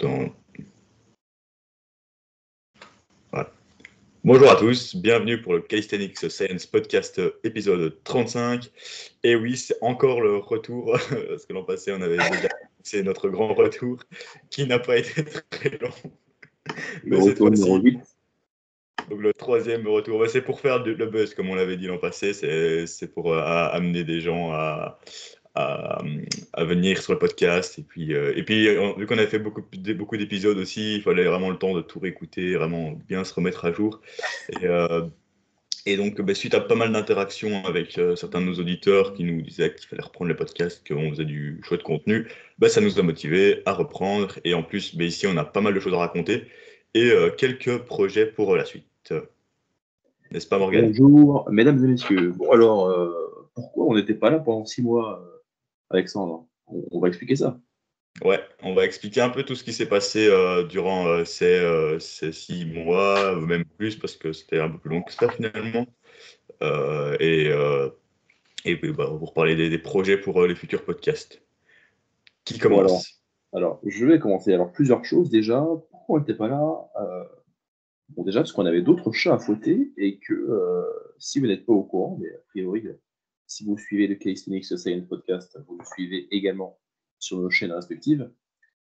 Dans... Voilà. Bonjour à tous, bienvenue pour le Calisthenics Science Podcast épisode 35. Et oui, c'est encore le retour, parce que l'an passé on avait déjà c'est notre grand retour qui n'a pas été très long. Le retour numéro 8. Donc le troisième retour, c'est pour faire le buzz comme on l'avait dit l'an passé, c'est pour amener des gens à venir sur le podcast. Et puis vu qu'on avait fait beaucoup d'épisodes aussi, il fallait vraiment le temps de tout réécouter, vraiment bien se remettre à jour. Et donc, suite à pas mal d'interactions avec certains de nos auditeurs qui nous disaient qu'il fallait reprendre les podcasts, qu'on faisait du chouette contenu, ça nous a motivés à reprendre. Et en plus, ici, on a pas mal de choses à raconter et quelques projets pour la suite. N'est-ce pas, Morgane ? Bonjour, mesdames et messieurs. Bon, alors, pourquoi on n'était pas là pendant 6 mois, Alexandre ? On va expliquer ça. Ouais, on va expliquer un peu tout ce qui s'est passé durant ces 6 mois, ou même plus, parce que c'était un peu plus long que ça finalement. Et puis, on va vous reparler des projets pour les futurs podcasts. Qui commence ? Alors, je vais commencer. Alors, plusieurs choses déjà. Pourquoi on n'était pas là ? Bon, déjà, parce qu'on avait d'autres chats à fouetter et que si vous n'êtes pas au courant, mais a priori, si vous suivez le Calisthenics Science Podcast, vous le suivez également sur nos chaînes respectives.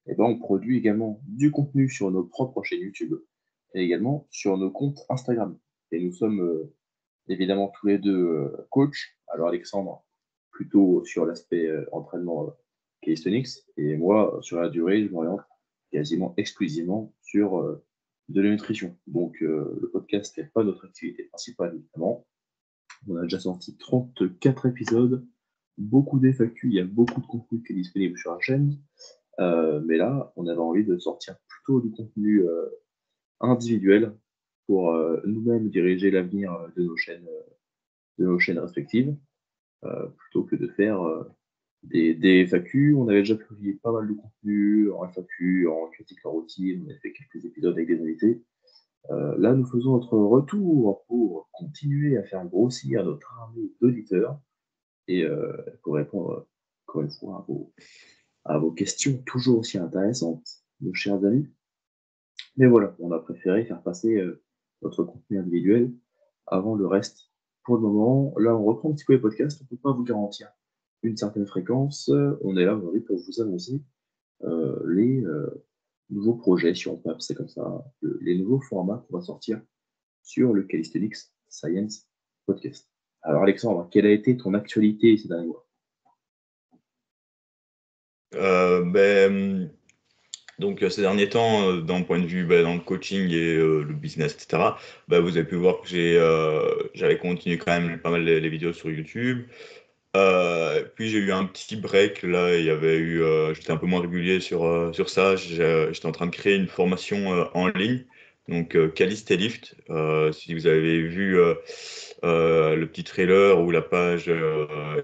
Et on produit également du contenu sur nos propres chaînes YouTube et également sur nos comptes Instagram. Et nous sommes évidemment tous les deux coachs. Alors Alexandre, plutôt sur l'aspect entraînement calisthenics, et moi, sur la durée, je m'oriente quasiment exclusivement sur de la nutrition. Donc le podcast n'est pas notre activité principale, évidemment. On a déjà sorti 34 épisodes, beaucoup d'FAQ, il y a beaucoup de contenu qui est disponible sur la chaîne. Mais là, on avait envie de sortir plutôt du contenu individuel pour nous-mêmes diriger l'avenir de nos chaînes respectives, plutôt que de faire des FAQ. On avait déjà publié pas mal de contenu en FAQ, en critique en routine, on a fait quelques épisodes avec des invités. Là, nous faisons notre retour pour continuer à faire grossir notre armée d'auditeurs et pour répondre, encore une fois, à vos questions toujours aussi intéressantes, nos chers amis. Mais voilà, on a préféré faire passer notre contenu individuel avant le reste. Pour le moment, là, on reprend un petit peu les podcasts. On ne peut pas vous garantir une certaine fréquence. On est là aujourd'hui pour vous annoncer les nouveaux projets, si on peut appeler ça comme ça, les nouveaux formats qu'on va sortir sur le Calisthenics Science Podcast. Alors Alexandre, quelle a été ton actualité ces derniers mois ? Donc ces derniers temps, d'un point de vue dans le coaching et le business, etc., vous avez pu voir que j'avais continué quand même pas mal les vidéos sur YouTube. Puis j'ai eu un petit break, là, j'étais un peu moins régulier sur ça. J'étais en train de créer une formation en ligne, donc Calistelift. Si vous avez vu le petit trailer ou la page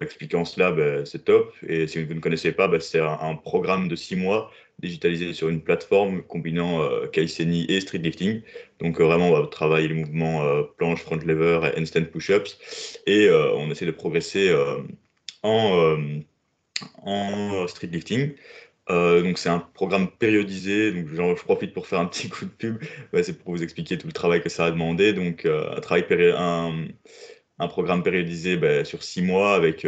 expliquant cela, c'est top. Et si vous ne connaissez pas, c'est un programme de 6 mois digitalisé sur une plateforme combinant calisthénie et streetlifting. Donc vraiment, on va travailler les mouvements planche, front lever et handstand push-ups. Et on essaie de progresser en streetlifting. Donc c'est un programme périodisé, donc je profite pour faire un petit coup de pub. C'est pour vous expliquer tout le travail que ça a demandé. Donc un programme périodisé sur 6 mois avec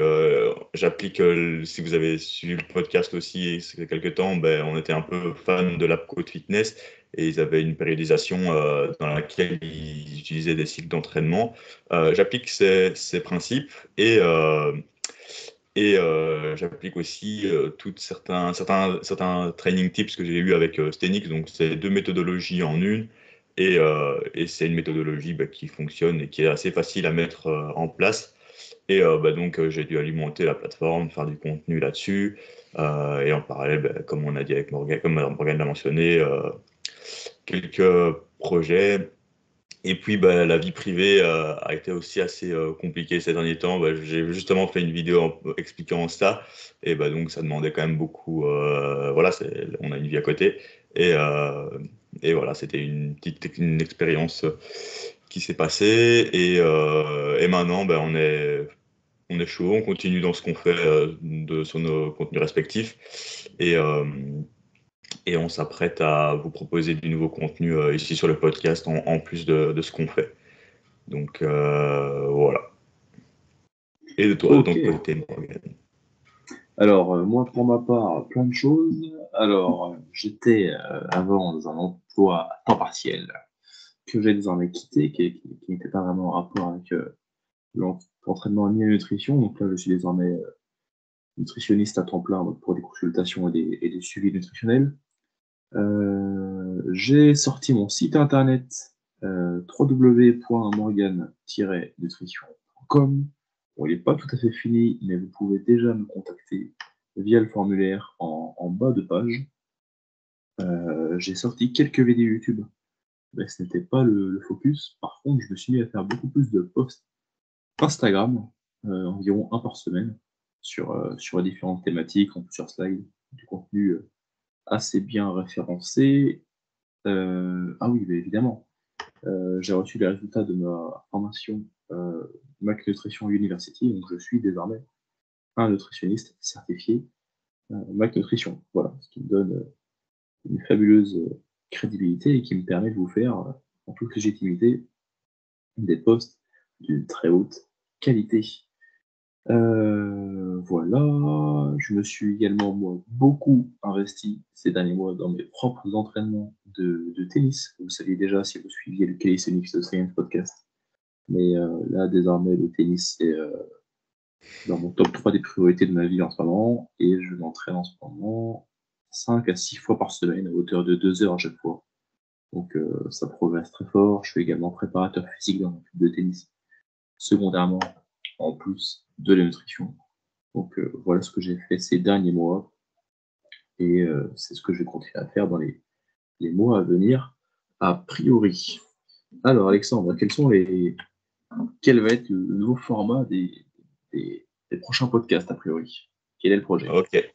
j'applique si vous avez suivi le podcast aussi il y a quelques temps, on était un peu fan de l'app Code Fitness et ils avaient une périodisation dans laquelle ils utilisaient des cycles d'entraînement. J'applique ces principes et j'applique aussi certains training tips que j'ai eu avec Stenix. Donc, c'est 2 méthodologies en une. Et c'est une méthodologie qui fonctionne et qui est assez facile à mettre en place. Et donc, j'ai dû alimenter la plateforme, faire du contenu là-dessus. Et en parallèle, comme on a dit avec Morgane, comme Morgane l'a mentionné, quelques projets. Et puis, la vie privée a été aussi assez compliquée ces derniers temps. J'ai justement fait une vidéo expliquant ça. Et donc, ça demandait quand même beaucoup. Voilà, on a une vie à côté. Et voilà, c'était une expérience qui s'est passée. Et maintenant, on est chaud. On continue dans ce qu'on fait sur nos contenus respectifs. et on s'apprête à vous proposer du nouveau contenu ici sur le podcast en plus de ce qu'on fait. Donc voilà. Et de toi, de ton Ok. côté, Morgan? Alors, moi, pour ma part, plein de choses. Alors, j'étais avant dans un emploi à temps partiel que j'ai désormais quitté, qui n'était pas vraiment en rapport avec l'entraînement ni la nutrition. Donc là, je suis désormais nutritionniste à temps plein donc pour des consultations et des suivis nutritionnels. J'ai sorti mon site internet www.morgan-nutrition.com. Bon, il n'est pas tout à fait fini, mais vous pouvez déjà me contacter via le formulaire en bas de page. J'ai sorti quelques vidéos YouTube, mais ce n'était pas le focus. Par contre, je me suis mis à faire beaucoup plus de posts Instagram, environ un par semaine, sur différentes thématiques, en plusieurs slides, du contenu assez bien référencé. Ah oui, mais évidemment. J'ai reçu les résultats de ma formation Mac Nutrition University, donc je suis désormais un nutritionniste certifié Mac Nutrition. Voilà, ce qui me donne une fabuleuse crédibilité et qui me permet de vous faire, en toute légitimité, des posts d'une très haute qualité. Voilà, je me suis également moi, beaucoup investi ces derniers mois dans mes propres entraînements de tennis. Vous le saviez déjà si vous suiviez le Calisthenics Science podcast. Mais là, désormais, le tennis, c'est dans mon top 3 des priorités de ma vie en ce moment. Et je m'entraîne en ce moment 5 à 6 fois par semaine, à hauteur de 2 heures à chaque fois. Donc ça progresse très fort. Je suis également préparateur physique dans mon club de tennis, secondairement, en plus de la nutrition. Donc voilà ce que j'ai fait ces derniers mois. Et c'est ce que je vais continuer à faire dans les mois à venir, a priori. Alors Alexandre, quel va être le nouveau format des prochains podcasts, a priori? Quel est le projet? Ok.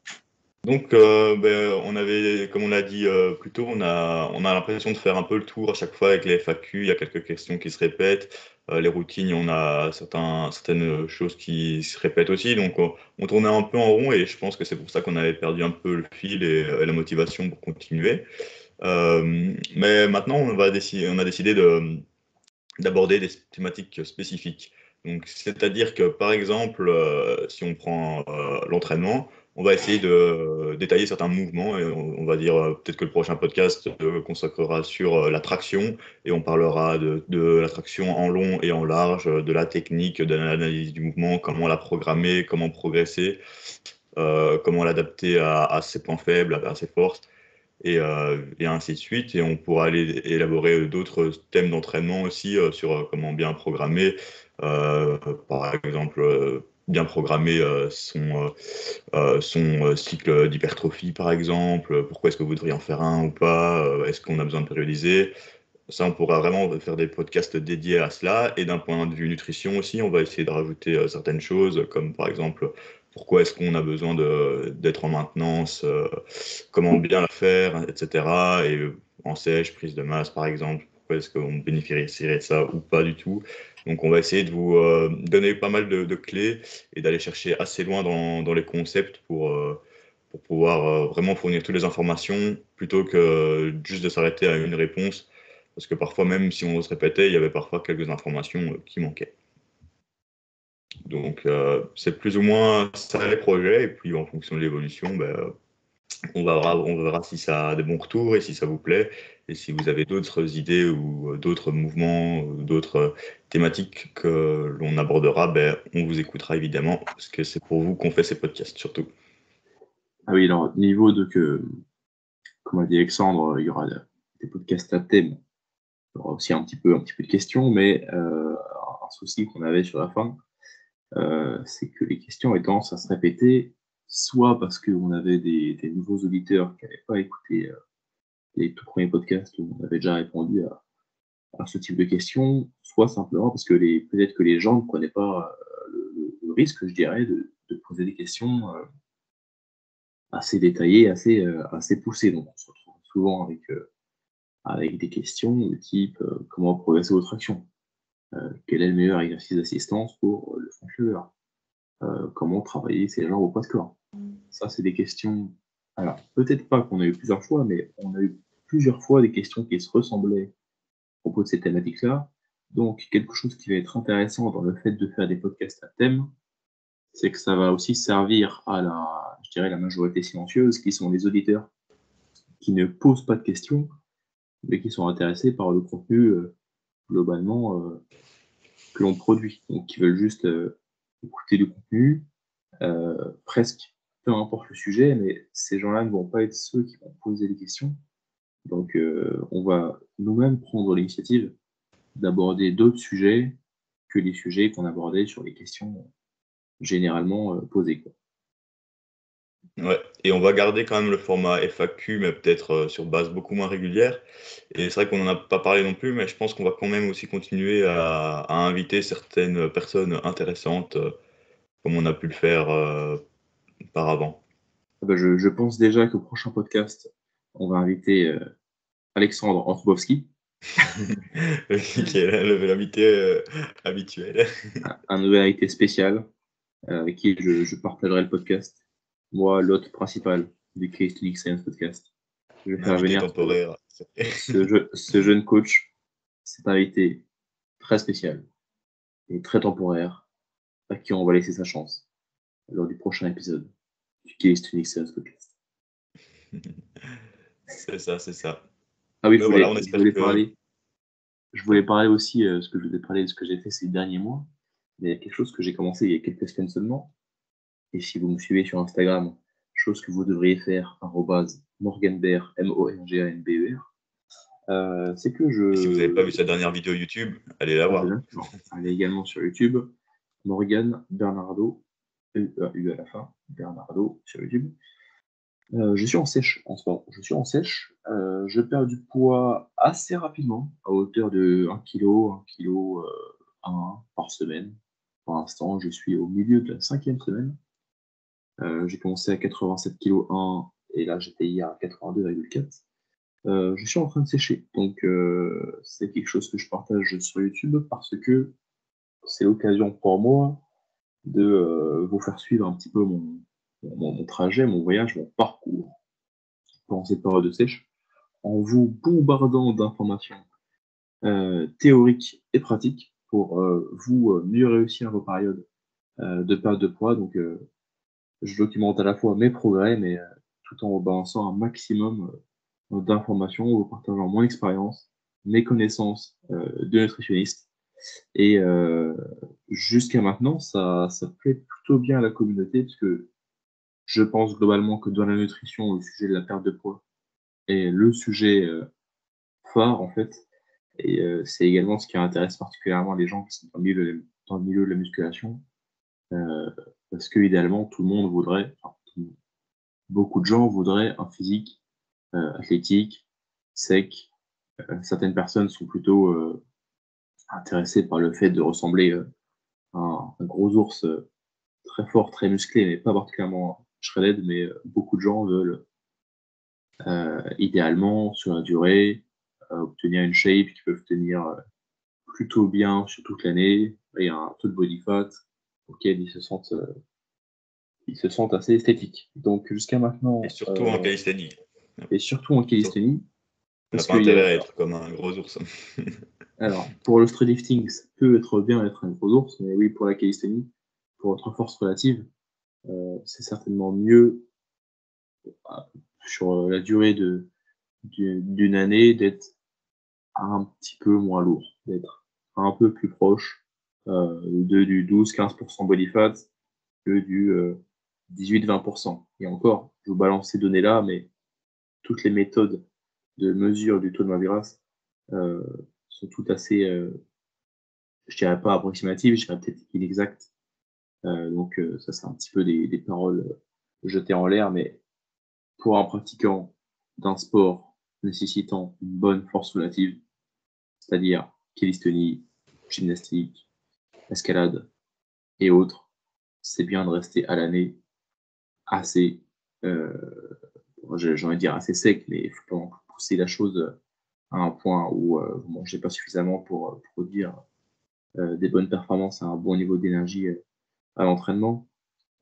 Donc, on avait, comme on l'a dit plus tôt, on a l'impression de faire un peu le tour à chaque fois avec les FAQ. Il y a quelques questions qui se répètent. Les routines, on a certaines choses qui se répètent aussi. Donc, on tournait un peu en rond et je pense que c'est pour ça qu'on avait perdu un peu le fil et la motivation pour continuer. Mais maintenant, on a décidé d'aborder des thématiques spécifiques. Donc, c'est-à-dire que, par exemple, si on prend l'entraînement, on va essayer de détailler certains mouvements et on va dire peut-être que le prochain podcast consacrera sur la traction et on parlera de la traction en long et en large, de la technique, de l'analyse du mouvement, comment la programmer, comment progresser, comment l'adapter à ses points faibles, à ses forces et ainsi de suite. Et on pourra aller élaborer d'autres thèmes d'entraînement aussi sur comment bien programmer, euh, par exemple, bien programmer son cycle d'hypertrophie, par exemple. Pourquoi est-ce que vous devriez en faire un ou pas? Est-ce qu'on a besoin de périodiser? Ça, on pourra vraiment faire des podcasts dédiés à cela. Et d'un point de vue nutrition aussi, on va essayer de rajouter certaines choses, comme par exemple, pourquoi est-ce qu'on a besoin d'être en maintenance, comment bien la faire, etc. Et en sèche, prise de masse, par exemple, pourquoi est-ce qu'on bénéficierait de ça ou pas du tout. Donc, on va essayer de vous donner pas mal de clés et d'aller chercher assez loin dans les concepts pour pouvoir vraiment fournir toutes les informations plutôt que juste de s'arrêter à une réponse parce que parfois, même si on se répétait, il y avait parfois quelques informations qui manquaient. Donc, c'est plus ou moins ça les projets. Et puis, en fonction de l'évolution, on verra si ça a des bons retours et si ça vous plaît. Et si vous avez d'autres idées ou d'autres mouvements ou d'autres thématiques que l'on abordera, on vous écoutera évidemment parce que c'est pour vous qu'on fait ces podcasts surtout. Ah oui, alors, niveau de comme a dit Alexandre, il y aura des podcasts à thème. Il y aura aussi un petit peu de questions, mais un souci qu'on avait sur la fin, c'est que les questions avaient tendance à se répéter, soit parce qu'on avait des nouveaux auditeurs qui n'avaient pas écouté les tout premiers podcasts où on avait déjà répondu à ce type de questions, soit simplement parce que peut-être que les gens ne prenaient pas le risque, je dirais, de poser des questions assez détaillées, assez poussées. Donc on se retrouve souvent avec des questions de type comment progresser votre action? Quel est le meilleur exercice d'assistance pour le front lever? Comment travailler ses jambes au poids de corps? Ça, c'est des questions Alors, peut-être pas qu'on a eu plusieurs fois, mais on a eu plusieurs fois des questions qui se ressemblaient à propos de ces thématiques-là. Donc, quelque chose qui va être intéressant dans le fait de faire des podcasts à thème, c'est que ça va aussi servir à je dirais, la majorité silencieuse, qui sont les auditeurs qui ne posent pas de questions, mais qui sont intéressés par le contenu globalement que l'on produit. Donc, qui veulent juste écouter du contenu, presque peu importe le sujet, mais ces gens-là ne vont pas être ceux qui vont poser des questions. Donc, on va nous-mêmes prendre l'initiative d'aborder d'autres sujets que les sujets qu'on abordait sur les questions généralement posées, quoi. Ouais, et on va garder quand même le format FAQ, mais peut-être sur base beaucoup moins régulière. Et c'est vrai qu'on n'en a pas parlé non plus, mais je pense qu'on va quand même aussi continuer à inviter certaines personnes intéressantes, comme on a pu le faire auparavant. Ah bah, je pense déjà qu'au prochain podcast, on va inviter Alexandre Antrobowski, Qui est l'invité habituel. un nouvel invité spécial avec qui je partagerai le podcast. Moi, l'hôte principal du Case to Science Podcast. Je vais Un faire invité venir temporaire. ce jeune coach, cet invité très spécial et très temporaire, à qui on va laisser sa chance lors du prochain épisode du Case to Science Podcast. C'est ça, c'est ça. Ah oui, Mais voilà, on espère que... je voulais parler aussi, ce que je vous ai parlé de ce que j'ai fait ces derniers mois, mais il y a quelque chose que j'ai commencé il y a quelques semaines seulement, et si vous me suivez sur Instagram, chose que vous devriez faire, @morganber, MORGANBER, c'est que Et si vous n'avez pas vu sa dernière vidéo YouTube, allez la voir. bien sûr, elle est également sur YouTube, Morgan Bernardo, U à la fin, Bernardo sur YouTube. Je suis en sèche en ce moment. Je suis en sèche. Je perds du poids assez rapidement, à hauteur de 1 kg, 1 kg 1 par semaine. Pour l'instant, je suis au milieu de la 5e semaine. J'ai commencé à 87 kg 1 et là j'étais hier à 82,4. Je suis en train de sécher. Donc c'est quelque chose que je partage sur YouTube parce que c'est l'occasion pour moi de vous faire suivre un petit peu mon trajet, mon voyage, mon parcours pendant cette période de sèche, en vous bombardant d'informations théoriques et pratiques pour vous mieux réussir vos périodes de perte de poids. Donc, je documente à la fois mes progrès, mais tout en balançant un maximum d'informations, en vous partageant mon expérience, mes connaissances de nutritionniste. Et jusqu'à maintenant, ça plaît plutôt bien à la communauté, parce que je pense globalement que dans la nutrition, le sujet de la perte de poids est le sujet phare, en fait. Et c'est également ce qui intéresse particulièrement les gens qui sont dans le milieu de la musculation, euh, parce que idéalement, tout le monde voudrait, enfin, beaucoup de gens voudraient un physique athlétique, sec. Certaines personnes sont plutôt intéressées par le fait de ressembler à un gros ours très fort, très musclé, mais pas particulièrement shredded, mais beaucoup de gens veulent idéalement, sur la durée, obtenir une shape qui peuvent tenir plutôt bien sur toute l'année et un taux de body fat auquel ils se sentent assez esthétiques. Donc jusqu'à Et maintenant, surtout en calisthénie. et surtout en calisthénie, On n'a parce pas qu'il y intérêt a, à être comme un gros ours. alors pour le streetlifting, ça peut être bien être un gros ours, mais oui, pour la calisthénie, pour votre force relative, c'est certainement mieux sur la durée d'une année d'être un petit peu moins lourd, d'être un peu plus proche du 12-15% body fat que du 18-20%. Et encore, je vous balance ces données-là, mais toutes les méthodes de mesure du taux de masse grasse euh, sont toutes assez, je dirais pas approximatives, je dirais peut-être inexactes. Donc ça, c'est un petit peu des paroles jetées en l'air, mais pour un pratiquant d'un sport nécessitant une bonne force relative, c'est-à-dire calisthénie, gymnastique, escalade et autres, c'est bien de rester à l'année assez, j'ai envie de dire assez sec, mais il faut pas pousser la chose à un point où vous ne mangez pas suffisamment pour produire des bonnes performances à un bon niveau d'énergie à l'entraînement.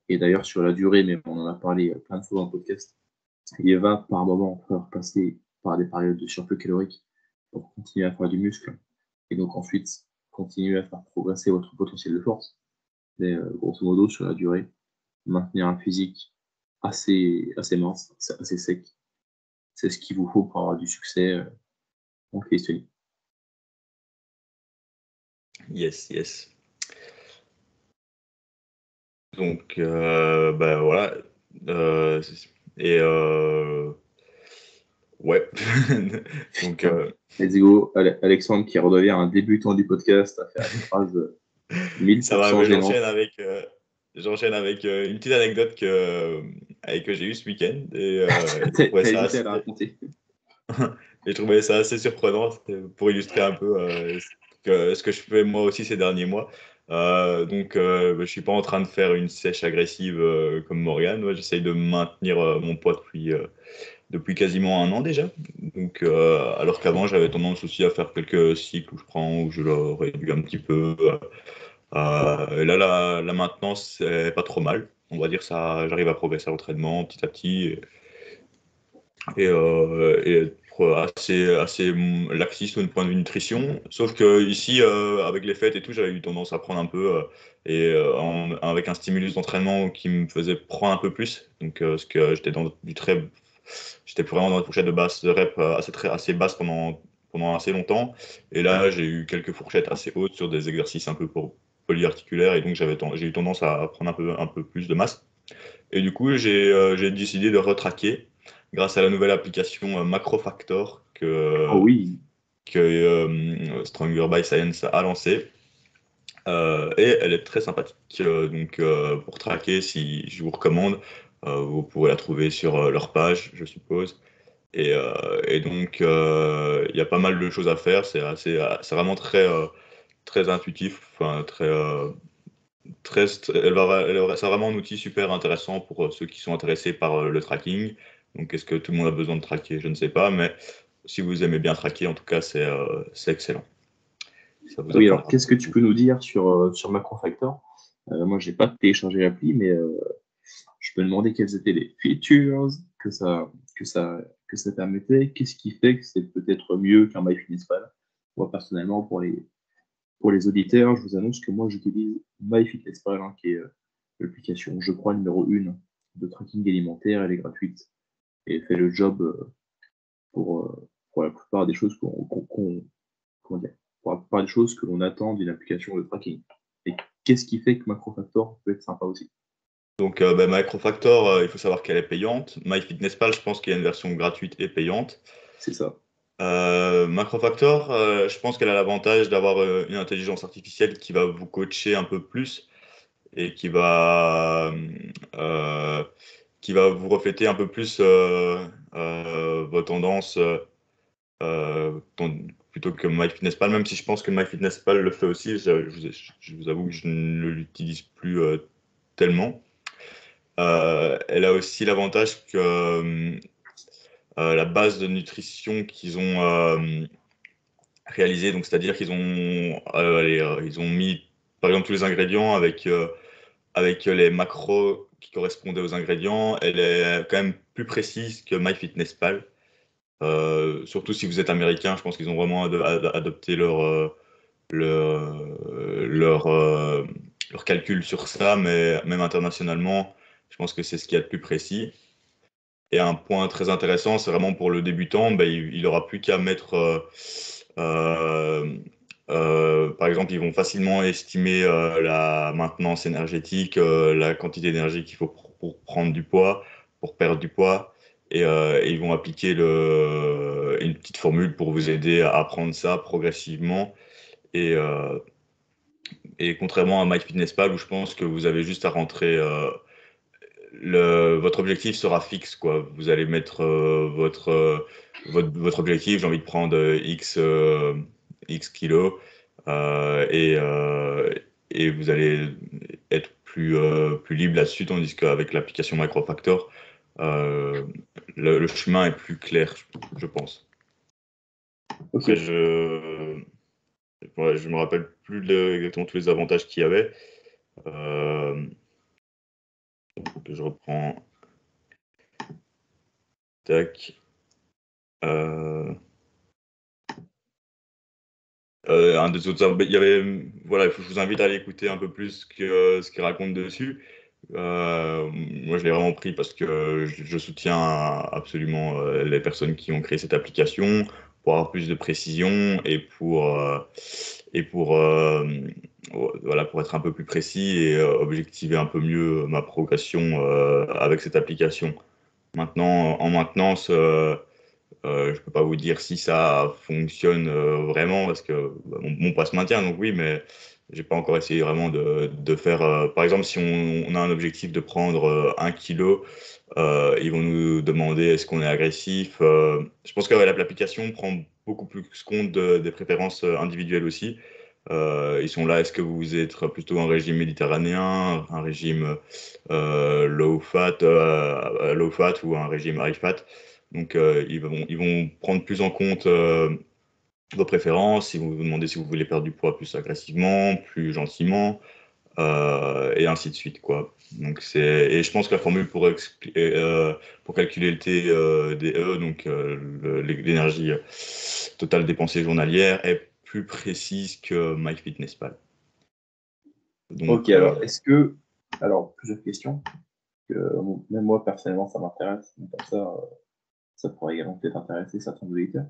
Et d'ailleurs, sur la durée, mais on en a parlé plein de fois dans le podcast, Il va par moment falloir passer par des périodes de surplus calorique pour continuer à faire du muscle et donc ensuite continuer à faire progresser votre potentiel de force. Mais grosso modo, sur la durée, maintenir un physique assez mince, assez sec, c'est ce qu'il vous faut pour avoir du succès en calisthénie. Yes, yes. Donc, bah voilà. Et ouais. Donc, Let's go, Alexandre qui redevient un débutant du podcast à faire une phrase ça va, 1000% mais gênante. j'enchaîne avec une petite anecdote que j'ai eue ce week-end. Et T'as hésité à la raconter. j'ai trouvé ça assez surprenant pour illustrer un peu ce que je fais moi aussi ces derniers mois. Donc, je suis pas en train de faire une sèche agressive comme Morgane. Moi, j'essaye de maintenir mon poids depuis quasiment 1 an déjà. Donc, alors qu'avant, j'avais tendance aussi à faire quelques cycles où je le réduis un petit peu. Et là, la maintenance, c'est pas trop mal. On va dire ça, j'arrive à progresser à l'entraînement petit à petit et être assez laxiste au point de vue nutrition. Sauf que ici, avec les fêtes et tout, j'avais eu tendance à prendre un peu avec un stimulus d'entraînement qui me faisait prendre un peu plus. Donc, parce que j'étais vraiment dans une fourchette de base de rep assez basse pendant assez longtemps. Et là, j'ai eu quelques fourchettes assez hautes sur des exercices un peu polyarticulaires. Et donc, j'ai eu tendance à prendre un peu plus de masse. Et du coup, j'ai décidé de retraquer grâce à la nouvelle application Macrofactor Oh oui, que Stronger by Science a lancée. Et elle est très sympathique. Donc, pour traquer, si je vous recommande, vous pourrez la trouver sur leur page, je suppose. Et donc, il y a pas mal de choses à faire. C'est vraiment très intuitif. Enfin, c'est vraiment un outil super intéressant pour ceux qui sont intéressés par le tracking. Donc, est-ce que tout le monde a besoin de traquer? Je ne sais pas, mais si vous aimez bien traquer, en tout cas, c'est excellent. Ça vous oui, alors apprendra qu'est-ce que tu beaucoup. peux nous dire sur Macrofactor? Moi, j'ai pas téléchargé l'appli, mais je peux demander quelles étaient les features que ça, que ça permettait. Qu'est-ce qui fait que c'est peut-être mieux qu'un MyFitnessPal? Moi, personnellement, pour les auditeurs, je vous annonce que moi, j'utilise MyFitnessPal, hein, qui est l'application, je crois, numéro 1 de tracking alimentaire. Elle est gratuite et elle fait le job pour la plupart des choses comment dire, pour la plupart des choses que l'on attend d'une application de tracking. Et qu'est-ce qui fait que Macrofactor peut être sympa aussi? Donc, Microfactor, il faut savoir qu'elle est payante. MyFitnessPal, je pense qu'il y a une version gratuite et payante. C'est ça. Macrofactor, je pense qu'elle a l'avantage d'avoir une intelligence artificielle qui va vous coacher un peu plus et euh, qui va vous refléter un peu plus vos tendances plutôt que MyFitnessPal, même si je pense que MyFitnessPal le fait aussi. Je vous avoue que je ne l'utilise plus tellement. Elle a aussi l'avantage que la base de nutrition qu'ils ont réalisée, donc c'est-à-dire ils ont mis par exemple tous les ingrédients avec les macros qui correspondaient aux ingrédients. Elle est quand même plus précise que MyFitnessPal. Surtout si vous êtes américain, je pense qu'ils ont vraiment adopté leur, euh, leur calcul sur ça, mais même internationalement, je pense que c'est ce qu'il y a de plus précis. Et un point très intéressant, c'est vraiment pour le débutant, ben, il aura plus qu'à mettre, euh, par exemple, ils vont facilement estimer la maintenance énergétique, la quantité d'énergie qu'il faut pour prendre du poids, pour perdre du poids, et ils vont appliquer une petite formule pour vous aider à prendre ça progressivement. Et, euh, et contrairement à MyFitnessPal, où je pense que vous avez juste à rentrer votre objectif sera fixe, quoi. Vous allez mettre votre objectif, j'ai envie de prendre X kilos, et vous allez être plus libre là-dessus, tandis qu'avec l'application Microfactor, euh, le chemin est plus clair, je pense. Ok. Après, je me rappelle plus exactement tous les avantages qu'il y avait. Euh, je reprends. Tac. Un des autres, il y avait, voilà, je vous invite à aller écouter un peu plus ce qu'il raconte dessus. Moi, je l'ai vraiment pris parce que je soutiens absolument les personnes qui ont créé cette application pour avoir plus de précision et pour voilà, pour être un peu plus précis et objectiver un peu mieux ma progression avec cette application. Maintenant, en maintenance, je ne peux pas vous dire si ça fonctionne vraiment parce que mon poids se maintient, donc oui, mais j'ai pas encore essayé vraiment de faire. Par exemple, si on a un objectif de prendre 1 kilo, ils vont nous demander est-ce qu'on est agressif. Je pense que ouais, l'application prend beaucoup plus compte des préférences individuelles aussi. Ils sont là, est-ce que vous êtes plutôt un régime méditerranéen, un régime low fat ou un régime high fat? Donc, ils vont prendre plus en compte vos préférences. Ils vont vous demander si vous voulez perdre du poids plus agressivement, plus gentiment, et ainsi de suite, quoi. Donc, et je pense que la formule pour calculer le TDE, donc l'énergie totale dépensée journalière, est plus précise que MyFitnessPal. Ok, Donc, alors alors plusieurs questions, que même moi personnellement ça m'intéresse, donc comme ça pourrait également peut-être intéresser certains auditeurs.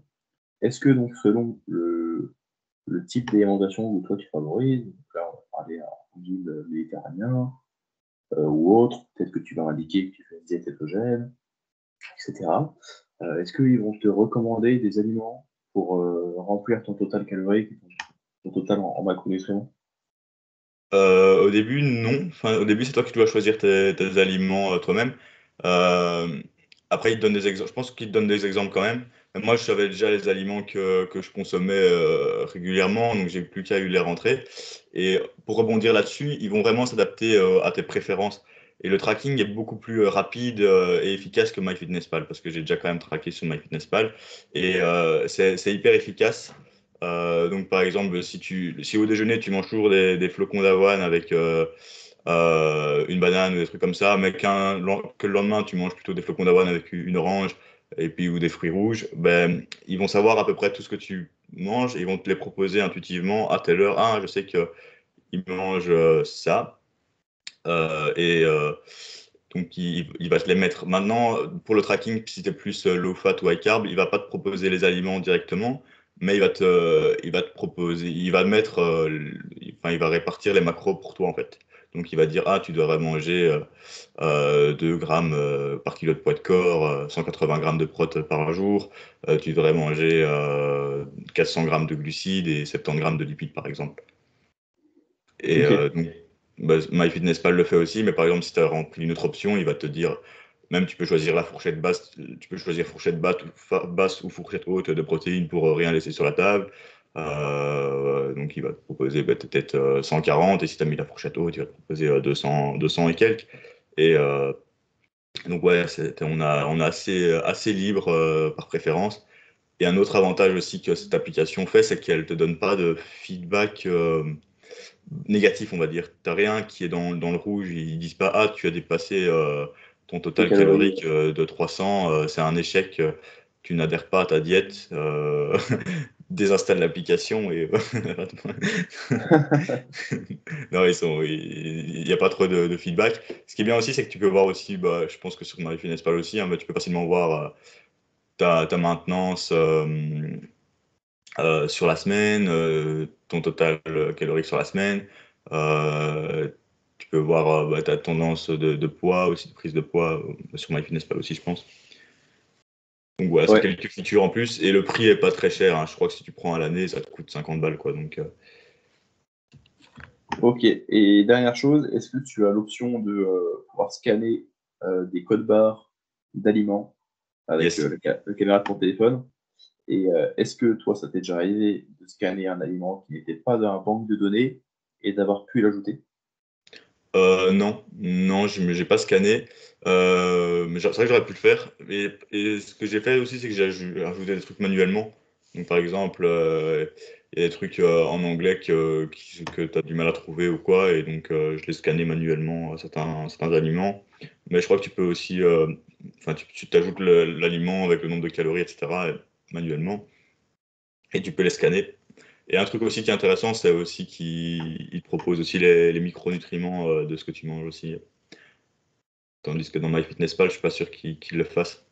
Est-ce que donc selon le type d'alimentation que toi tu favorises, donc là on va parler à régime méditerranéen ou autre, peut-être que tu vas indiquer que tu fais une diète cétogène, etc. Est-ce qu'ils vont te recommander des aliments pour remplir ton total calorique, ton total en macronutriments? Au début, non. Enfin, au début, c'est toi qui dois choisir tes aliments toi-même. Euh, Après, ils te donnent des exemples. Je pense qu'ils te donnent des exemples quand même. Mais moi, je savais déjà les aliments que je consommais régulièrement, donc j'ai plus qu'à les rentrer. Et pour rebondir là-dessus, ils vont vraiment s'adapter à tes préférences. Et le tracking est beaucoup plus rapide et efficace que MyFitnessPal, parce que j'ai déjà quand même traqué sur MyFitnessPal. Et c'est hyper efficace. Donc, par exemple, si au déjeuner, tu manges toujours des flocons d'avoine avec une banane ou des trucs comme ça, mais que le lendemain, tu manges plutôt des flocons d'avoine avec une orange et puis ou des fruits rouges, ben, ils vont savoir à peu près tout ce que tu manges et ils vont te les proposer intuitivement à telle heure. Ah, je sais qu'ils mangent ça. Et donc, il va te les mettre. Maintenant, pour le tracking, si tu es plus low fat ou high carb, il va pas te proposer les aliments directement, mais il va te proposer, il va mettre, enfin, il va répartir les macros pour toi, en fait. Donc, il va dire, ah, tu devrais manger 2 grammes par kilo de poids de corps, 180 grammes de prot par jour, tu devrais manger 400 grammes de glucides et 70 grammes de lipides, par exemple. Et Ok. donc, bah, MyFitnessPal le fait aussi, mais par exemple, si tu as rempli une autre option, il va te dire, même tu peux choisir la fourchette basse, tu peux choisir fourchette basse ou fourchette haute de protéines pour rien laisser sur la table. Donc, il va te proposer peut-être 140, et si tu as mis la fourchette haute, il va te proposer 200 et quelques. Et donc, ouais, on a assez libre par préférence. Et un autre avantage aussi que cette application fait, c'est qu'elle ne te donne pas de feedback négatif, on va dire. Tu n'as rien qui est dans le rouge. Ils disent pas, ah, tu as dépassé ton Les total calories. calorique de 300, c'est un échec, tu n'adhères pas à ta diète, désinstalle l'application et. Non, il n'y a pas trop de feedback. Ce qui est bien aussi, c'est que tu peux voir aussi, bah, je pense que sur MyFitnessPal aussi, hein, mais tu peux facilement voir ta maintenance. Sur la semaine, ton total calorique sur la semaine. Euh, Tu peux voir bah, ta tendance de poids, aussi de prise de poids sur MyFitnessPal aussi, je pense. Donc voilà, c'est Ouais, quelques features en plus. Et le prix est pas très cher, hein. Je crois que si tu prends à l'année, ça te coûte 50 balles, quoi. Donc, ok. Et dernière chose, est-ce que tu as l'option de pouvoir scanner des codes barres d'aliments avec yes. le caméra de ton téléphone? Et est-ce que toi, ça t'est déjà arrivé de scanner un aliment qui n'était pas dans un banque de données et d'avoir pu l'ajouter? Non, non, je n'ai pas scanné. Mais c'est vrai que j'aurais pu le faire. Et ce que j'ai fait aussi, c'est que j'ai ajouté des trucs manuellement. Donc, par exemple, il y a des trucs en anglais que tu as du mal à trouver ou quoi, et donc je les scannais manuellement, certains aliments. Mais je crois que tu peux aussi, enfin, tu t'ajoutes l'aliment avec le nombre de calories, etc., manuellement, et tu peux les scanner. Et un truc aussi qui est intéressant, c'est aussi qu'il te propose aussi les micronutriments de ce que tu manges aussi. Tandis que dans MyFitnessPal, je suis pas sûr qu'il le fasse.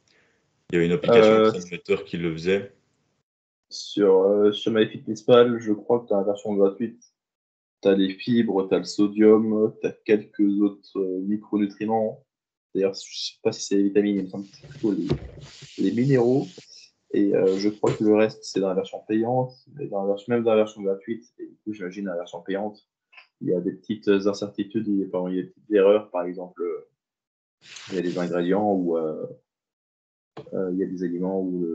Il y avait une application Euh, Chronometer qui le faisait. sur MyFitnessPal, je crois que tu as la version gratuite. Tu as les fibres, tu as le sodium, tu as quelques autres micronutriments. D'ailleurs, je ne sais pas si c'est les vitamines, il me semble que c'est plutôt les minéraux. Et je crois que le reste, c'est dans la version payante. Mais même dans la version gratuite, et du coup, j'imagine dans la version payante, il y a des petites incertitudes, il y a des petites erreurs. Par exemple, il y a des ingrédients où il y a des aliments où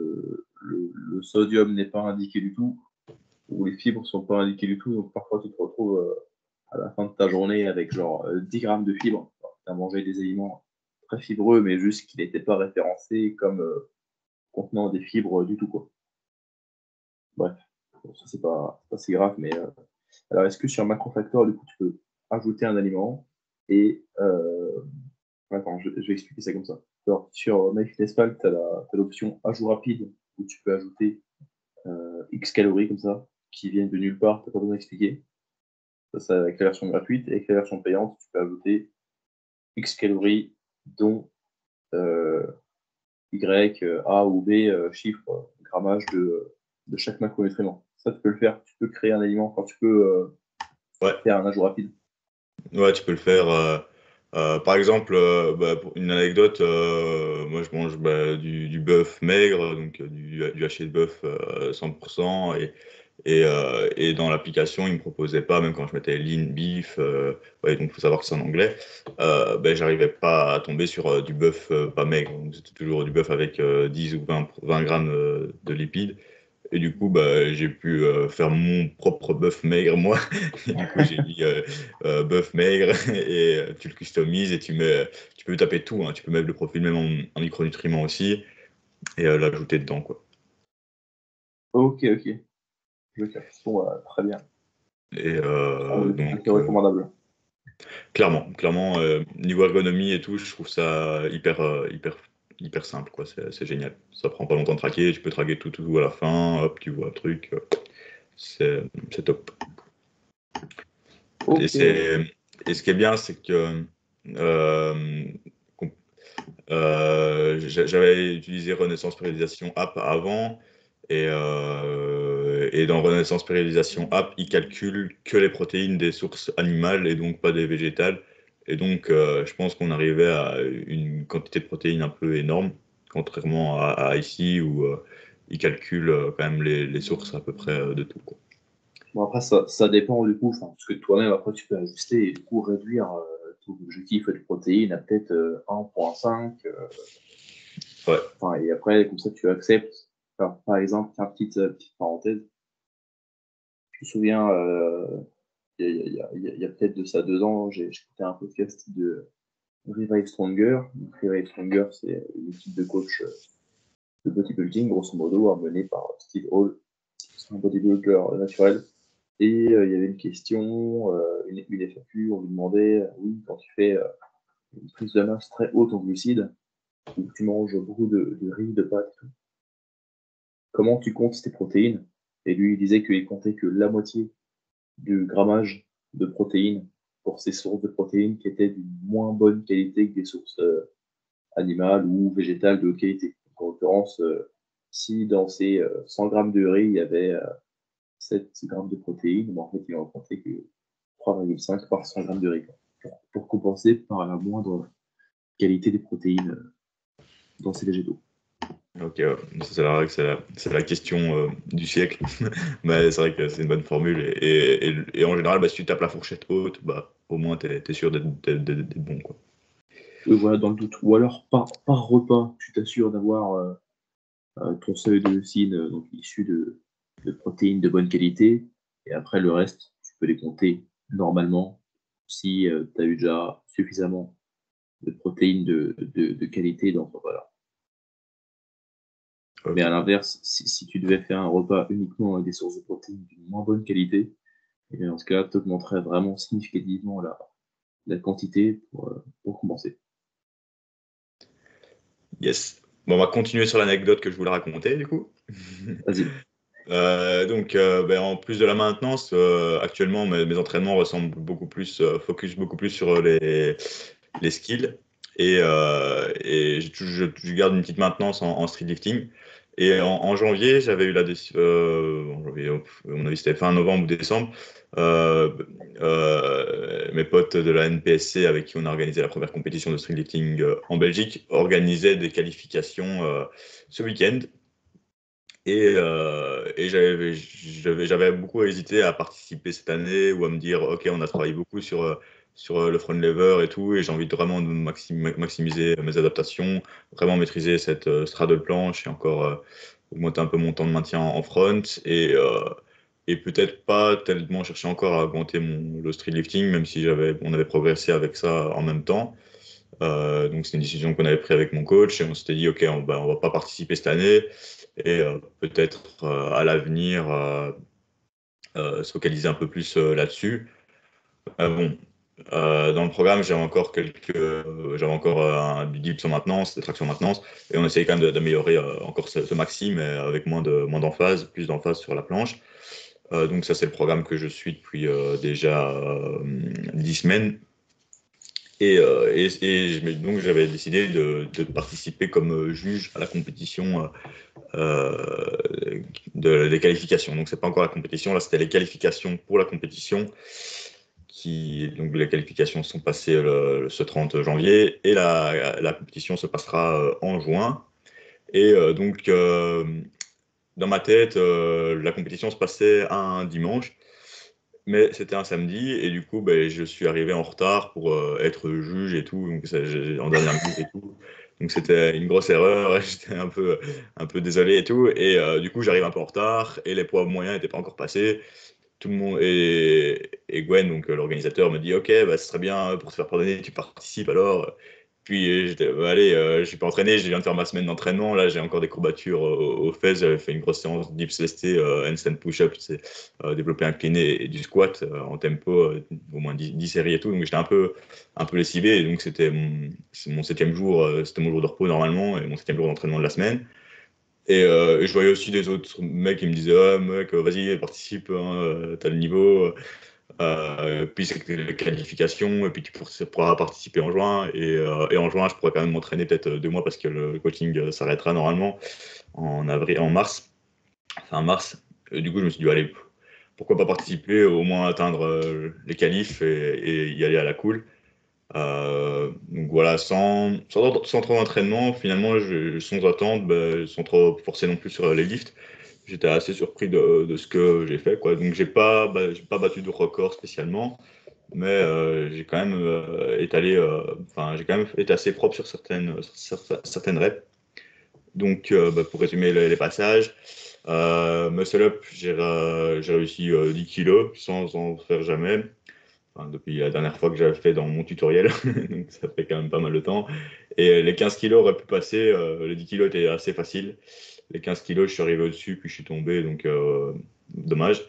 le sodium n'est pas indiqué du tout, où les fibres ne sont pas indiquées du tout. Donc parfois, tu te retrouves à la fin de ta journée avec genre 10 grammes de fibres. Tu as mangé des aliments très fibreux, mais juste qui n'étaient pas référencés comme contenant des fibres du tout, quoi. Bref, bon, ça, c'est pas si grave, mais alors, est-ce que sur Macrofactor, du coup, tu peux ajouter un aliment et attends, je vais expliquer ça comme ça. Alors, sur MyFitnessPal, tu as l'option ajout rapide où tu peux ajouter X calories comme ça, qui viennent de nulle part, tu n'as pas besoin d'expliquer. Ça, c'est avec la version gratuite. Et avec la version payante, tu peux ajouter X calories, dont euh, Y, A ou B, chiffre, grammage de chaque macronutriment. Ça, tu peux le faire. Tu peux créer un aliment quand tu peux Ouais, faire un ajout rapide. ouais, tu peux le faire. Par exemple, bah, pour une anecdote, moi je mange du bœuf maigre, donc du haché de bœuf 100%, et dans l'application, ils me proposaient pas, même quand je mettais lean beef, ouais, donc il faut savoir que c'est en anglais, ben, j'arrivais pas à tomber sur du bœuf pas maigre. Donc c'était toujours du bœuf avec 10 ou 20 grammes de lipides. Et du coup, bah, j'ai pu faire mon propre bœuf maigre, moi. Et du coup, j'ai mis bœuf maigre et tu le customises et tu peux taper tout, hein. Tu peux mettre le profil même en micronutriments aussi et l'ajouter dedans, quoi. Ok, ok. Je capte. Bon, très bien. Et C'est recommandable. clairement, niveau ergonomie et tout, je trouve ça hyper simple, quoi. C'est génial. Ça prend pas longtemps de traquer. Tu peux traquer tout à la fin. Hop, tu vois le truc. C'est top. Et, Ok. c'est, et ce qui est bien, c'est que euh, j'avais utilisé Renaissance Périodisation App avant, et dans Renaissance Périodisation App, ils calculent que les protéines des sources animales et donc pas des végétales. Et donc, je pense qu'on arrivait à une quantité de protéines un peu énorme, contrairement à ici où ils calculent quand même les sources à peu près de tout, quoi. Bon, après, ça dépend du coup, parce que toi-même, après, tu peux ajuster et du coup réduire ton objectif de protéines à peut-être 1,5. Ouais, Enfin, et après, comme ça, tu acceptes. Alors, par exemple, une petite parenthèse. Je me souviens, il y a peut-être de ça 2 ans, j'ai écouté un podcast de Revive Stronger. Donc, Revive Stronger, c'est une équipe de coach de bodybuilding, grosso modo, menée par Steve Hall, c'est un bodybuilder naturel. Et il y avait une question, une FAQ, on lui demandait, oui, quand tu fais une prise de masse très haute en glucides, où tu manges beaucoup de riz, de pâtes, et tout, comment tu comptes tes protéines? Et lui, il disait qu'il comptait que la moitié du grammage de protéines pour ces sources de protéines qui étaient d'une moins bonne qualité que des sources animales ou végétales de haute qualité. Donc, en l'occurrence, si dans ces 100 grammes de riz, il y avait 7 grammes de protéines, ben, en fait, il en comptait que 3,5 par 100 grammes de riz, pour compenser par la moindre qualité des protéines dans ces végétaux. ok, ouais. Ça, c'est vrai que c'est la question du siècle. Mais c'est vrai que c'est une bonne formule. Et en général, bah, si tu tapes la fourchette haute, bah, au moins, t'es sûr d'être bon, quoi. Oui, voilà, dans le doute. Ou alors, par repas, tu t'assures d'avoir ton seuil de leucine, donc issu de protéines de bonne qualité. Et après, le reste, tu peux les compter normalement si tu as eu déjà suffisamment de protéines de qualité dans ton repas. Mais à Ok. l'inverse, si tu devais faire un repas uniquement avec des sources de protéines d'une moins bonne qualité, et bien dans ce cas-là, tu augmenterais vraiment significativement la quantité pour compenser. Yes. Bon, on va continuer sur l'anecdote que je voulais raconter, du coup. Vas-y. Ben, en plus de la maintenance, actuellement, mes entraînements ressemblent beaucoup plus, focus beaucoup plus sur les skills. Et je garde une petite maintenance en street lifting. Et en janvier, j'avais eu en janvier, à mon avis, c'était fin novembre ou décembre. euh, Mes potes de la NPSC avec qui on a organisé la première compétition de street lifting en Belgique organisaient des qualifications ce week-end. Et j'avais beaucoup hésité à participer cette année ou à me dire, OK, on a travaillé beaucoup sur le front lever et tout, et j'ai envie de vraiment de maximiser mes adaptations, vraiment maîtriser cette straddle planche et encore augmenter un peu mon temps de maintien en front et peut-être pas tellement chercher encore à augmenter le street lifting, même si on avait progressé avec ça en même temps. Donc c'est une décision qu'on avait prise avec mon coach et on s'était dit, OK, on va pas participer cette année et peut-être à l'avenir se focaliser un peu plus là-dessus. Bon, dans le programme, j'avais encore du dips en maintenance, des tractions en maintenance, et on essayait quand même d'améliorer encore ce maxi, mais avec moins d'emphase, plus d'emphase sur la planche. Donc ça, c'est le programme que je suis depuis déjà 10 semaines. Donc j'avais décidé de participer comme juge à la compétition des qualifications. Donc, c'est pas encore la compétition. Là, c'était les qualifications pour la compétition. Donc, les qualifications sont passées ce 30 janvier et la compétition se passera en juin. Dans ma tête, la compétition se passait un dimanche, mais c'était un samedi. Et du coup, ben, je suis arrivé en retard pour être juge et tout, donc en dernière minute et tout. Donc c'était une grosse erreur, j'étais un peu désolé et tout. Et du coup, j'arrive un peu en retard et les poids moyens n'étaient pas encore passés. Tout le monde et Gwen, donc l'organisateur, me dit OK, bah, ce serait bien pour te faire pardonner, tu participes alors. Puis j'étais bah, allez, je suis pas entraîné, je viens de faire ma semaine d'entraînement. Là, j'ai encore des courbatures aux fesses. J'avais fait une grosse séance de dips lestés, handstand push-up, c'est développé incliné et du squat en tempo, au moins 10 séries et tout. Donc j'étais un peu lessivé. Et donc c'est mon septième jour, c'était mon jour de repos normalement et mon septième jour d'entraînement de la semaine. Et je voyais aussi des autres mecs qui me disaient ah mec vas-y participe hein, t'as le niveau puis c'est que les qualifications et puis pourras participer en juin et en juin je pourrais quand même m'entraîner peut-être 2 mois parce que le coaching s'arrêtera normalement en mars fin mars. Et du coup je me suis dit allez pourquoi pas participer au moins atteindre les qualifs et y aller à la cool. Donc voilà, sans trop d'entraînement, finalement, sans attendre, ben, sans trop forcer non plus sur les lifts, j'étais assez surpris de ce que j'ai fait, quoi. Donc j'ai pas battu de record spécialement, mais j'ai quand même j'ai quand même été assez propre sur certaines reps. Donc bah, pour résumer les passages, muscle up, j'ai réussi 10 kilos sans en faire jamais. Enfin, depuis la dernière fois que j'avais fait dans mon tutoriel, donc ça fait quand même pas mal de temps. Et les 15 kilos auraient pu passer, les 10 kilos étaient assez faciles. Les 15 kilos, je suis arrivé au-dessus, puis je suis tombé, donc dommage.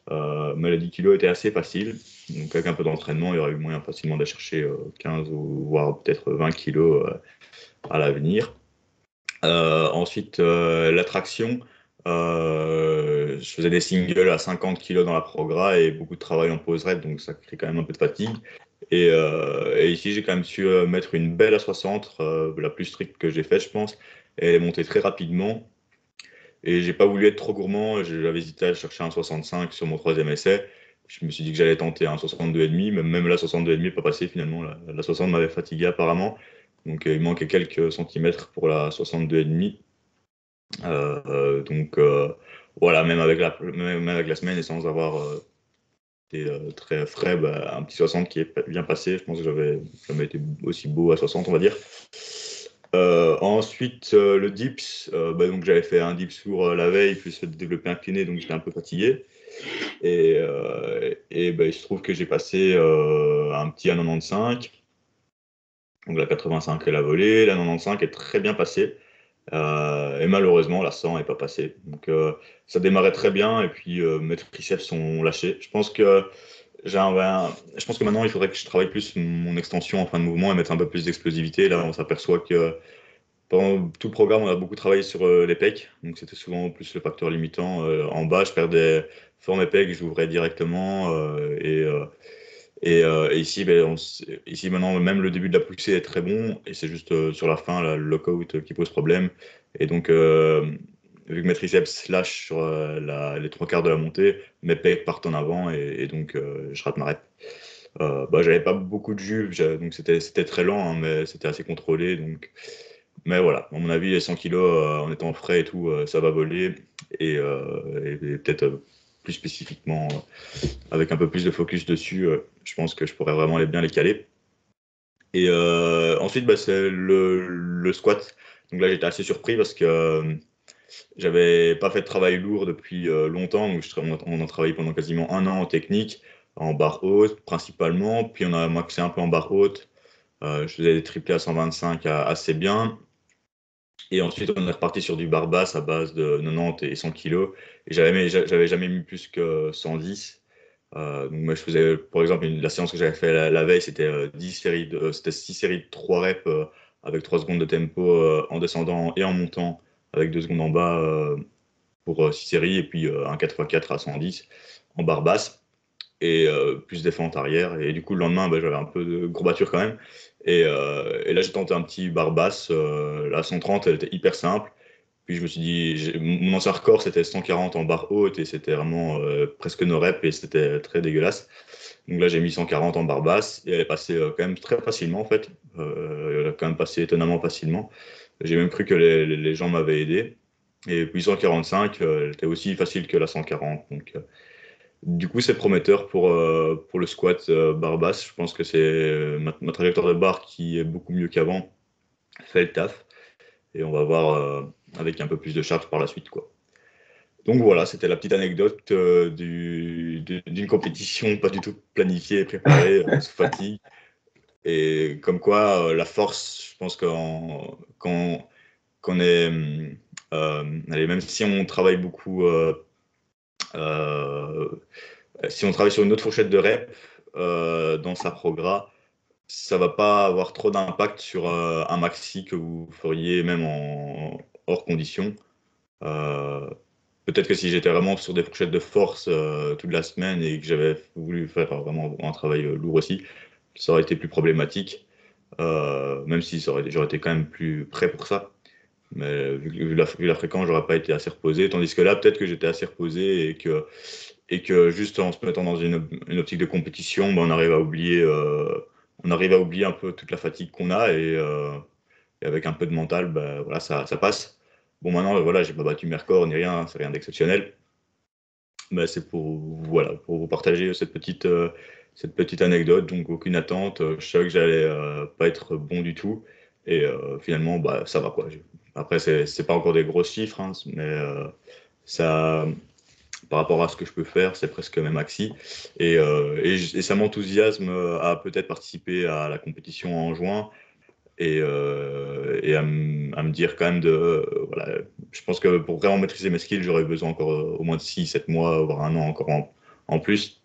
Mais les 10 kilos étaient assez faciles. Donc avec un peu d'entraînement, il y aurait eu moyen facilement d'aller chercher 15 ou voire peut-être 20 kilos à l'avenir. Ensuite, la traction. Je faisais des singles à 50 kilos dans la progra et beaucoup de travail en pause rep, donc ça crée quand même un peu de fatigue. Et ici, j'ai quand même su mettre une belle à 60, la plus stricte que j'ai faite, je pense. Et elle est montée très rapidement. Et j'ai pas voulu être trop gourmand. J'avais hésité à chercher un 65 sur mon troisième essai. Je me suis dit que j'allais tenter un 62,5, mais même la 62,5 n'est pas passé finalement. La 60 m'avait fatigué apparemment. Donc il manquait quelques centimètres pour la 62,5. Donc voilà, même avec la semaine et sans avoir été très frais, bah, un petit 60 qui est bien passé. Je pense que j'avais jamais été aussi beau à 60, on va dire. Ensuite, le dips, bah, donc j'avais fait un dips lourd la veille, puis fait développer incliné, donc j'étais un peu fatigué. Et bah, il se trouve que j'ai passé un petit à 95. Donc la 85 elle a volé, la 95 est très bien passée. Et malheureusement, la 100 n'est pas passée. Donc, ça démarrait très bien, et puis mes triceps ont lâché. Je pense que maintenant, il faudrait que je travaille plus mon extension en fin de mouvement et mettre un peu plus d'explosivité. Là, on s'aperçoit que pendant tout le programme, on a beaucoup travaillé sur les pecs. Donc, c'était souvent plus le facteur limitant. En bas, je perdais fort mes pecs, j'ouvrais directement. Et ici, ici, maintenant, même le début de la poussée est très bon. Et c'est juste sur la fin, là, le lockout qui pose problème. Et donc, vu que mes triceps lâchent sur les trois quarts de la montée, mes pecs partent en avant, et donc je rate ma rep. J'avais pas beaucoup de jus, donc c'était très lent, hein, mais c'était assez contrôlé. Donc. Mais voilà, à mon avis, les 100 kilos en étant frais et tout, ça va voler. Et peut-être plus spécifiquement, avec un peu plus de focus dessus, je pense que je pourrais vraiment bien les caler. Et ensuite, c'est le squat. Donc là, j'étais assez surpris parce que j'avais pas fait de travail lourd depuis longtemps. Donc on a travaillé pendant quasiment un an en technique, en barre haute principalement. Puis on a maxé un peu en barre haute. Je faisais des triplés à 125 assez bien. Et ensuite, on est reparti sur du barre basse à base de 90 et 100 kilos. Et j'avais jamais mis plus que 110. Donc moi, je faisais, par exemple, la séance que j'avais fait la veille, c'était 6 séries de 3 reps avec 3 secondes de tempo en descendant et en montant, avec 2 secondes en bas pour 6 séries, et puis un 4x4 à 110 en barre basse, et plus des fentes arrière. Et du coup, le lendemain, j'avais un peu de courbature quand même. Et là, j'ai tenté un petit barre basse. La 130, elle était hyper simple. Puis je me suis dit, mon ancien record, c'était 140 en barre haute, et c'était vraiment presque no rep, et c'était très dégueulasse. Donc là, j'ai mis 140 en barre basse, et elle est passée quand même très facilement en fait. Elle a quand même passé étonnamment facilement. J'ai même cru que les gens m'avaient aidé. Et puis 145, elle était aussi facile que la 140. Donc, du coup, c'est prometteur pour le squat barre basse. Je pense que c'est ma trajectoire de barre qui est beaucoup mieux qu'avant, fait le taf. Et on va voir avec un peu plus de charge par la suite, quoi. Donc voilà, c'était la petite anecdote d'une compétition pas du tout planifiée et préparée, sous fatigue. Et comme quoi, la force, je pense qu'on est. Allez, même si on travaille beaucoup, euh, si on travaille sur une autre fourchette de rep dans sa progra, ça va pas avoir trop d'impact sur un maxi que vous feriez même en hors condition. Euh, Peut-être que si j'étais vraiment sur des fourchettes de force toute la semaine et que j'avais voulu faire vraiment un travail lourd aussi, ça aurait été plus problématique, même si j'aurais été quand même plus prêt pour ça. Mais vu la fréquence, j'aurais pas été assez reposé. Tandis que là, peut-être que j'étais assez reposé, et que juste en se mettant dans une optique de compétition, on arrive à oublier un peu toute la fatigue qu'on a, et avec un peu de mental, voilà, ça passe. Bon, maintenant, voilà, j'ai pas battu mes records ni rien, c'est rien d'exceptionnel. Mais c'est pour vous partager cette petite anecdote. Donc, aucune attente. Je savais que j'allais pas être bon du tout. Et finalement, ça va, quoi. Après, c'est pas encore des gros chiffres, hein, mais ça, par rapport à ce que je peux faire, c'est presque même maxi. Et ça m'enthousiasme à peut-être participer à la compétition en juin, et à me dire quand même voilà, je pense que pour vraiment maîtriser mes skills, j'aurais besoin encore au moins de 6, 7 mois, voire un an encore en plus.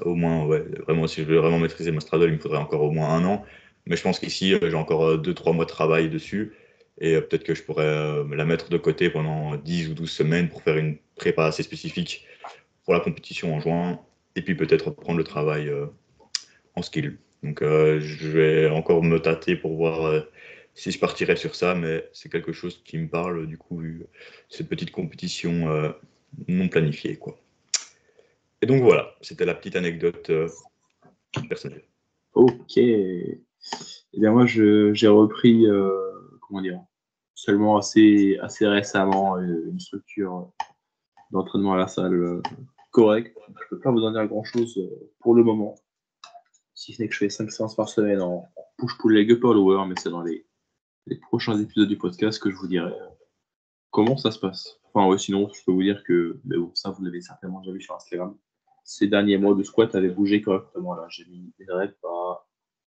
Au moins, ouais, vraiment, si je veux vraiment maîtriser ma straddle, il me faudrait encore au moins un an. Mais je pense qu'ici, j'ai encore 2, 3 mois de travail dessus. Et peut-être que je pourrais la mettre de côté pendant 10 ou 12 semaines pour faire une prépa assez spécifique pour la compétition en juin. Et puis peut-être reprendre le travail en skill. Donc je vais encore me tâter pour voir si je partirais sur ça, mais c'est quelque chose qui me parle, du coup, vu cette petite compétition non planifiée, quoi. Et donc voilà, c'était la petite anecdote personnelle. Ok. Eh bien, moi, j'ai repris, comment dire, seulement assez récemment une structure d'entraînement à la salle correcte. Je ne peux pas vous en dire grand-chose pour le moment, si ce n'est que je fais 5 séances par semaine en push-pull leg upper lower, mais c'est dans les prochains épisodes du podcast que je vous dirai comment ça se passe. Enfin, ouais, sinon, je peux vous dire que, mais bon, ça, vous l'avez certainement déjà vu sur Instagram. Ces derniers mois de squat avaient bougé correctement. Là, j'ai mis une rep à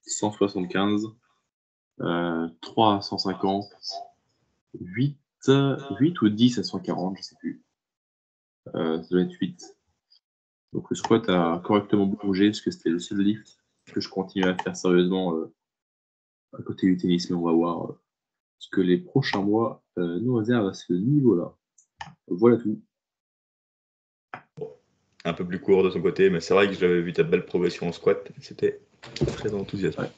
175, 3 à 150, 8, 8 ou 10 à 140, je sais plus. Ça doit être 8. Donc le squat a correctement bougé, parce que c'était le seul lift que je continue à faire sérieusement à côté du tennis, mais on va voir ce que les prochains mois nous réservent à ce niveau-là. Voilà tout. Un peu plus court de ton côté, mais c'est vrai que j'avais vu ta belle progression en squat. C'était très enthousiasmant. Ouais.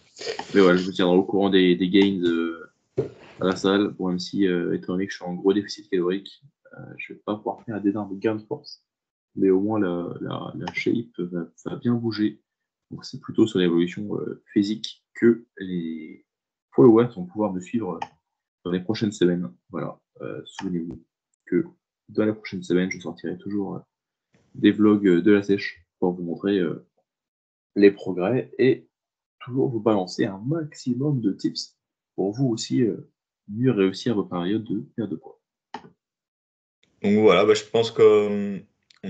Mais voilà, je vous tiendrai au courant des gains à la salle. Bon, même si, étant donné que je suis en gros déficit calorique, je ne vais pas pouvoir faire d'énormes gains de force. Mais au moins, la shape va bien bouger. Donc, c'est plutôt sur l'évolution physique que les followers vont pouvoir me suivre dans les prochaines semaines. Voilà. Souvenez-vous que dans les prochaines semaines, je sortirai toujours des vlogs de la sèche pour vous montrer les progrès et toujours vous balancer un maximum de tips pour vous aussi mieux réussir vos périodes de perte de poids. Donc voilà, je pense qu'on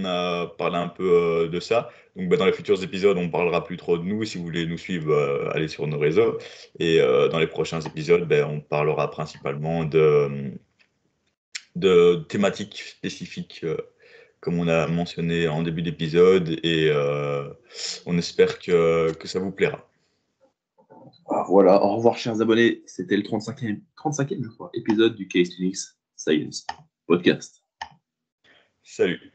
a parlé un peu de ça. Donc dans les futurs épisodes, on parlera plus trop de nous. Si vous voulez nous suivre, allez sur nos réseaux. Et dans les prochains épisodes, on parlera principalement de thématiques spécifiques, comme on a mentionné en début d'épisode. Et on espère que ça vous plaira. Ah, voilà, au revoir chers abonnés, c'était le 35e je crois, épisode du Calisthenics Science Podcast. Salut!